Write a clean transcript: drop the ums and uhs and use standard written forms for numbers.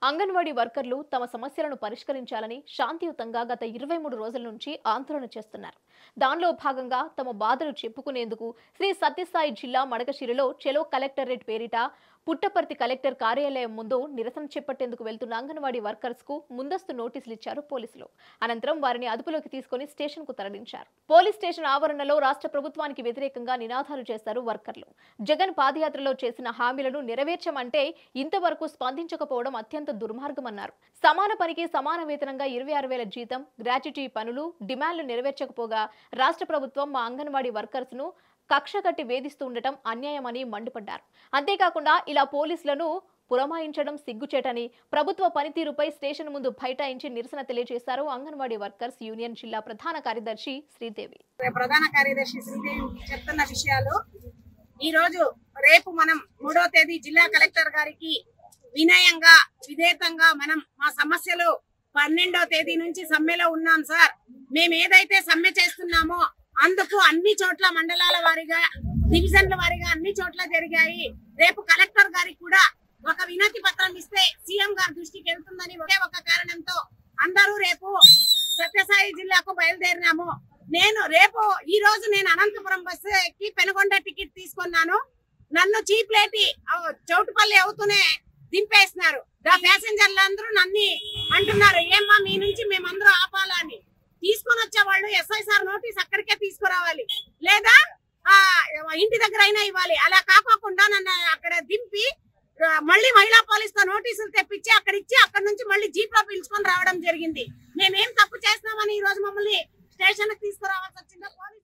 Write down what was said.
అంగన్వాడీ వర్కర్లు తమ సమస్యలను పరిష్కరించాలని శాంతియుతంగా గత 23 రోజుల నుంచి ఆందోళన చేస్తున్నారు. దానిలో భాగంగా తమ బాధలు చెప్పుకునేందుకు శ్రీ సత్యసాయి జిల్లా మడకశిరిలో చెలో కలెక్టరేట్ పేరిట పుట్టపర్తి కలెక్టర్ కార్యాలయం ముందు నిరసన చేపట్టేందుకు వెళ్తున్న అంగన్వాడీ వర్కర్స్ కు ముందస్తు నోటీసులు ఇచ్చారు పోలీసులు. అనంతరం వారిని అదుపులోకి తీసుకుని స్టేషన్ కు తరలించారు. పోలీస్ స్టేషన్ ఆవరణలో రాష్ట్ర ప్రభుత్వానికి వ్యతిరేకంగా నినాదాలు చేశారు వర్కర్లు. జగన్ పాదయాత్రలో చేసిన హామీలను నెరవేర్చమంటే ఇంతవరకు స్పందించకపోవడం అత్యంత దుర్మార్గమన్నారు. సమాన పనికి సమాన వేతనంగా 26,000 జీతం, గ్రాట్యుటీ పనులు డిమాండ్లు నెరవేర్చకపోగా రాష్ట్ర ప్రభుత్వం మా అంగన్వాడీ వర్కర్స్ ను కక్ష కట్టి వేధిస్తూ ఉండటం అన్యాయమని మండిపడ్డారు. అంతేకాకుండా ఇలా పోలీసులను పురమాయించడం సిగ్గుచేటని ప్రభుత్వ పనితీరుపై స్టేషన్ ముందు బైఠాయించి నిరసన తెలియజేశారు అంగన్వాడీ వర్కర్స్ యూనియన్ జిల్లా ప్రధాన కార్యదర్శి శ్రీదేవి. చెప్తున్న విషయాలు ఈ రోజు రేపు మనం 3వ తేదీ జిల్లా కలెక్టర్ గారికి వినయంగా విధేతంగా మనం మా సమస్యలు 12వ తేదీ నుంచి సమ్మెలో ఉన్నాం సార్. మేము ఏదైతే సమ్మె చేస్తున్నామో అందుకు అన్ని చోట్ల మండలాల వారీగా డివిజన్ల వారీగా అన్ని చోట్ల జరిగాయి. రేపు కలెక్టర్ గారికి కూడా ఒక వినతి పత్రం ఇస్తే సీఎం గారి దృష్టికి వెళ్తుందని ఒకే ఒక కారణంతో అందరూ రేపు సత్యసాయి జిల్లాకు బయలుదేరినాము. ఈ రోజు నేను అనంతపురం బస్సు ఎక్కి పెనుగొండ టికెట్ తీసుకున్నాను. నన్ను చీప్ లేటి చౌటుపల్లి అవుతూనే దింపేస్తున్నారు. ప్యాసింజర్లు అందరూ నన్ను అంటున్నారు, ఏమ్మా మీ నుంచి మేమందరూ ఆపాలని. తీసుకొని వచ్చే వాళ్ళు SIR నోటీస్ అక్కడికే తీసుకురావాలి, లేదా ఇంటి దగ్గర అయినా ఇవ్వాలి. అలా కాకోకుండా నన్ను అక్కడ దింపి మళ్ళీ మహిళా పోలీస్ తో నోటీసులు తెప్పించి అక్కడ ఇచ్చి అక్కడ నుంచి మళ్ళీ జీప్ లో పిలుచుకొని రావడం జరిగింది. మేమేం తప్పు చేస్తున్నామని ఈ రోజు మమ్మల్ని స్టేషన్ కి తీసుకురావాల్సి వచ్చిందా పోలీసు?